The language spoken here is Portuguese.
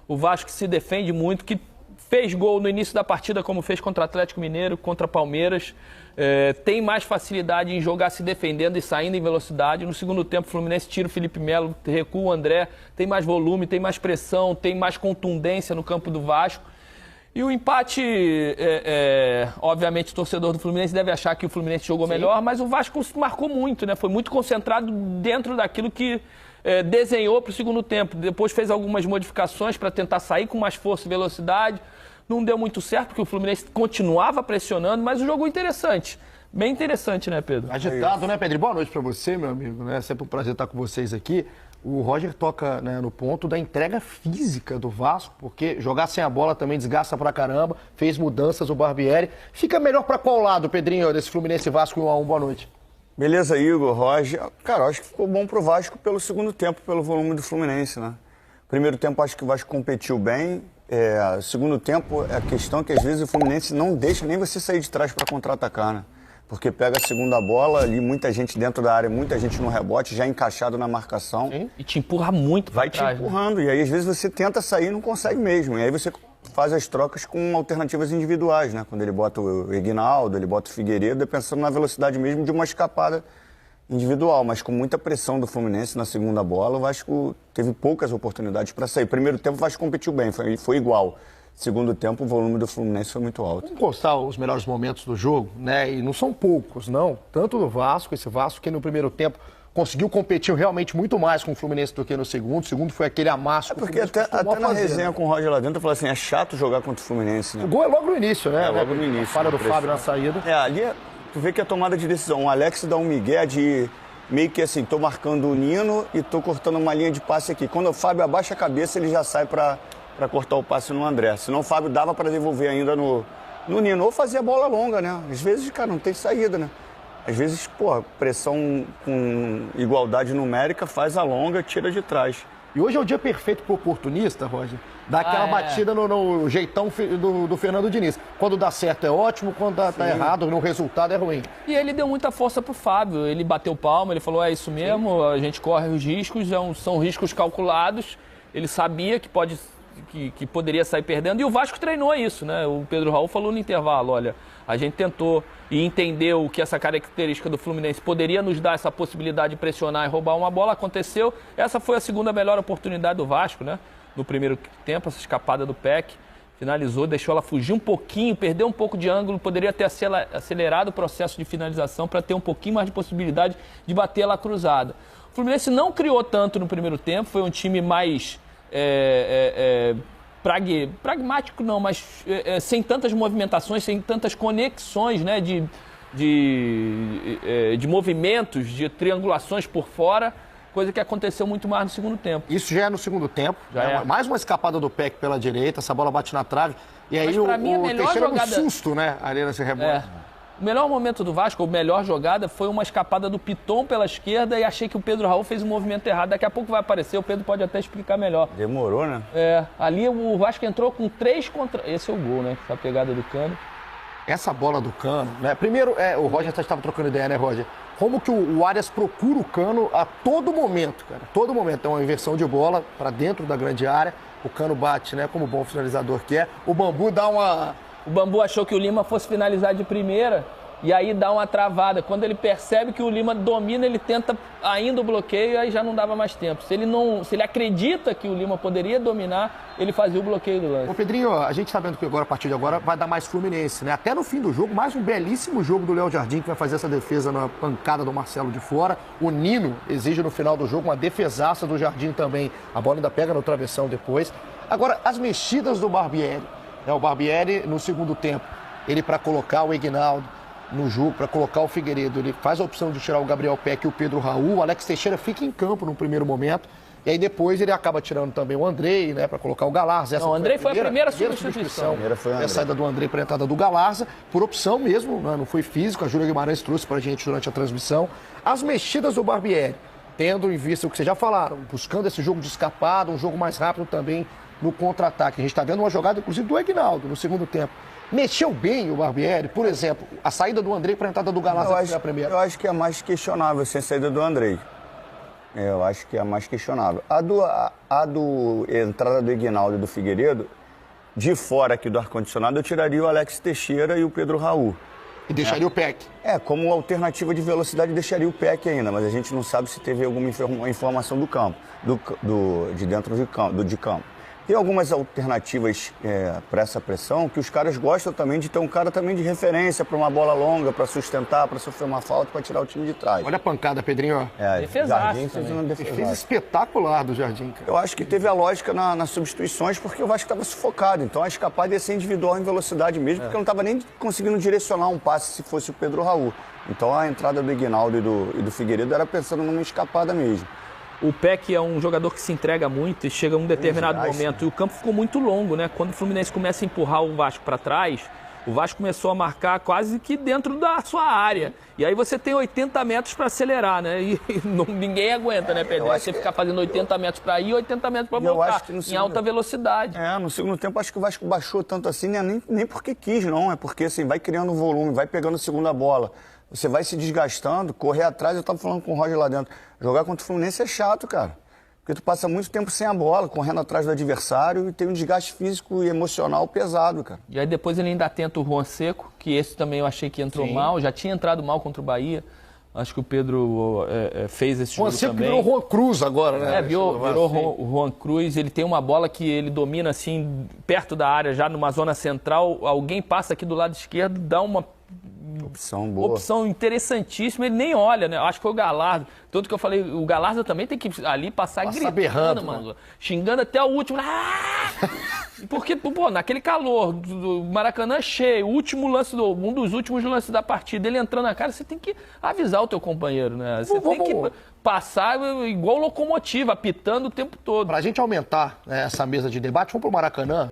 O Vasco se defende muito, que fez gol no início da partida, como fez contra o Atlético Mineiro, contra Palmeiras. Tem mais facilidade em jogar se defendendo e saindo em velocidade. No segundo tempo, o Fluminense tira o Felipe Melo, recua o André, tem mais volume, tem mais pressão, tem mais contundência no campo do Vasco. E o empate, obviamente, o torcedor do Fluminense deve achar que o Fluminense jogou melhor, mas o Vasco marcou muito, né? Foi muito concentrado dentro daquilo que desenhou para o segundo tempo. Depois fez algumas modificações para tentar sair com mais força e velocidade. Não deu muito certo, porque o Fluminense continuava pressionando, mas o jogo interessante. Bem interessante, né, Pedro? Agitado, né, Pedro? Boa noite para você, meu amigo. É sempre um prazer estar com vocês aqui. O Roger toca, né, no ponto da entrega física do Vasco, porque jogar sem a bola também desgasta pra caramba, fez mudanças o Barbieri. Fica melhor pra qual lado, Pedrinho, desse Fluminense Vasco 1-1? Boa noite. Beleza, Igor, Roger. Cara, eu acho que ficou bom pro Vasco pelo segundo tempo, pelo volume do Fluminense, né? Primeiro tempo, acho que o Vasco competiu bem. Segundo tempo, a questão é que às vezes o Fluminense não deixa nem você sair de trás para contra-atacar, né? Porque pega a segunda bola, ali muita gente dentro da área, muita gente no rebote, já encaixado na marcação. Sim. E te empurra muito pra trás. Vai te empurrando, né? E aí às vezes você tenta sair e não consegue mesmo. E aí você faz as trocas com alternativas individuais, né? Quando ele bota o Eginaldo, ele bota o Figueiredo, pensando na velocidade mesmo de uma escapada individual. Mas com muita pressão do Fluminense na segunda bola, o Vasco teve poucas oportunidades para sair. Primeiro tempo o Vasco competiu bem, foi igual. Segundo tempo, o volume do Fluminense foi muito alto. Vamos constar os melhores momentos do jogo, né? E não são poucos, não. Tanto do Vasco, esse Vasco que no primeiro tempo conseguiu competir realmente muito mais com o Fluminense do que no segundo. O segundo foi aquele amasso. Porque até na resenha com o Roger lá dentro, eu falei assim, é chato jogar contra o Fluminense, né? O gol é logo no início, né? Logo no início. A falha do Fábio na saída. Ali tu vê que é tomada de decisão. O Alex dá um migué de meio que assim, tô marcando o Nino e tô cortando uma linha de passe aqui. Quando o Fábio abaixa a cabeça, ele já sai para cortar o passe no André. Senão o Fábio dava para devolver ainda no Nino. Ou fazia bola longa, né? Às vezes, cara, não tem saída, né? Às vezes, pressão com igualdade numérica faz a longa, tira de trás. E hoje é o dia perfeito pro oportunista, Roger. Dá aquela batida no jeitão do Fernando Diniz. Quando dá certo é ótimo, quando tá errado, no resultado é ruim. E ele deu muita força pro Fábio. Ele bateu palma, ele falou, é isso mesmo, a gente corre os riscos, são riscos calculados. Ele sabia que poderia sair perdendo, e o Vasco treinou isso, né? O Pedro Raul falou no intervalo, olha, a gente tentou e entendeu que essa característica do Fluminense poderia nos dar essa possibilidade de pressionar e roubar uma bola, aconteceu. Essa foi a segunda melhor oportunidade do Vasco, né? No primeiro tempo, essa escapada do Peck, finalizou, deixou ela fugir um pouquinho, perdeu um pouco de ângulo, poderia ter acelerado o processo de finalização para ter um pouquinho mais de possibilidade de bater ela cruzada. O Fluminense não criou tanto no primeiro tempo, foi um time mais pragmático não, mas sem tantas movimentações, sem tantas conexões, né, de movimentos, de triangulações por fora, coisa que aconteceu muito mais no segundo tempo. Isso já é no segundo tempo, mais uma escapada do Peck pela direita, essa bola bate na trave, e aí o Teixeira no susto, né, ali nesse rebote. O melhor momento do Vasco, a melhor jogada, foi uma escapada do Piton pela esquerda e achei que o Pedro Raul fez um movimento errado. Daqui a pouco vai aparecer, o Pedro pode até explicar melhor. Demorou, né? Ali o Vasco entrou com 3 contra... Esse é o gol, né? Essa pegada do Cano. Essa bola do Cano, né? Primeiro, o Roger estava trocando ideia, né, Roger? Como que o Arias procura o Cano a todo momento, cara. Todo momento. É uma inversão de bola para dentro da grande área. O Cano bate, né? Como bom finalizador que é. O Bambu dá uma... O Bambu achou que o Lima fosse finalizar de primeira e aí dá uma travada. Quando ele percebe que o Lima domina, ele tenta ainda o bloqueio e aí já não dava mais tempo. Se ele acredita que o Lima poderia dominar, ele fazia o bloqueio do lance. Ô Pedrinho, a gente tá vendo que agora, a partir de agora, vai dar mais Fluminense, né? Até no fim do jogo, mais um belíssimo jogo do Léo Jardim, que vai fazer essa defesa na pancada do Marcelo de fora. O Nino exige no final do jogo uma defesaça do Jardim também. A bola ainda pega no travessão depois. Agora, as mexidas do Barbieri. O Barbieri, no segundo tempo, ele para colocar o Eginaldo no jogo, para colocar o Figueiredo, ele faz a opção de tirar o Gabriel Peck e o Pedro Raul. O Alex Teixeira fica em campo no primeiro momento. E aí depois ele acaba tirando também o Andrei, né, para colocar o Galarza. O Andrei foi a primeira substituição. Foi a saída do Andrei para a entrada do Galarza, por opção mesmo, né, não foi físico. A Júlia Guimarães trouxe para a gente durante a transmissão. As mexidas do Barbieri, tendo em vista o que vocês já falaram, buscando esse jogo de escapada, um jogo mais rápido também no contra-ataque. A gente está vendo uma jogada, inclusive, do Eginaldo no segundo tempo. Mexeu bem o Barbieri, por exemplo, a saída do Andrei para a entrada do Galarza, que foi a primeira. Eu acho que é mais questionável sem a saída do Andrei. Eu acho que é a mais questionável. A do entrada do Ignaldo e do Figueiredo, de fora aqui do ar-condicionado, eu tiraria o Alex Teixeira e o Pedro Raul. E deixaria o Peck. Como alternativa de velocidade, deixaria o Peck ainda, mas a gente não sabe se teve alguma informação do campo, de dentro de campo. Tem algumas alternativas para essa pressão que os caras gostam também de ter um cara também de referência para uma bola longa, para sustentar, para sofrer uma falta, para tirar o time de trás. Olha a pancada, Pedrinho. Defesaço fez uma defesaça. Fez espetacular do Jardim, cara. Eu acho que teve a lógica nas substituições, porque o Vasco estava sufocado. Então a escapada ia ser individual em velocidade mesmo, porque não estava nem conseguindo direcionar um passe se fosse o Pedro Raul. Então a entrada do Ignaldo e do Figueiredo era pensando numa escapada mesmo. O Peck é um jogador que se entrega muito e chega a um determinado momento. E o campo ficou muito longo, né? Quando o Fluminense começa a empurrar o Vasco para trás, o Vasco começou a marcar quase que dentro da sua área. E aí você tem 80 metros para acelerar, né? E ninguém aguenta, né, Pedro? Você ficar fazendo 80 metros para ir e 80 metros para voltar, em alta velocidade. No segundo tempo, acho que o Vasco baixou tanto assim, nem porque quis, não. É porque assim, vai criando volume, vai pegando a segunda bola. Você vai se desgastando, correr atrás. Eu estava falando com o Roger lá dentro. Jogar contra o Fluminense é chato, cara. Porque tu passa muito tempo sem a bola, correndo atrás do adversário e tem um desgaste físico e emocional pesado, cara. E aí depois ele ainda tenta o Juan Seco, que esse também eu achei que entrou mal. Já tinha entrado mal contra o Bahia. Acho que o Pedro fez esse jogo também. Virou Juan Cruz agora, né? Virou o Juan Cruz. Ele tem uma bola que ele domina assim, perto da área, já numa zona central. Alguém passa aqui do lado esquerdo, dá uma opção boa. Opção interessantíssima, ele nem olha, né? Acho que foi o Galardo. Tanto que eu falei, o Galardo também tem que ali passar gritando, berrando, mano. Xingando até o último. Porque, pô, naquele calor do Maracanã cheio, um dos últimos lances da partida, ele entrando na cara, você tem que avisar o teu companheiro, né? Você tem que passar igual locomotiva, apitando o tempo todo. Pra gente aumentar essa mesa de debate, vamos pro Maracanã.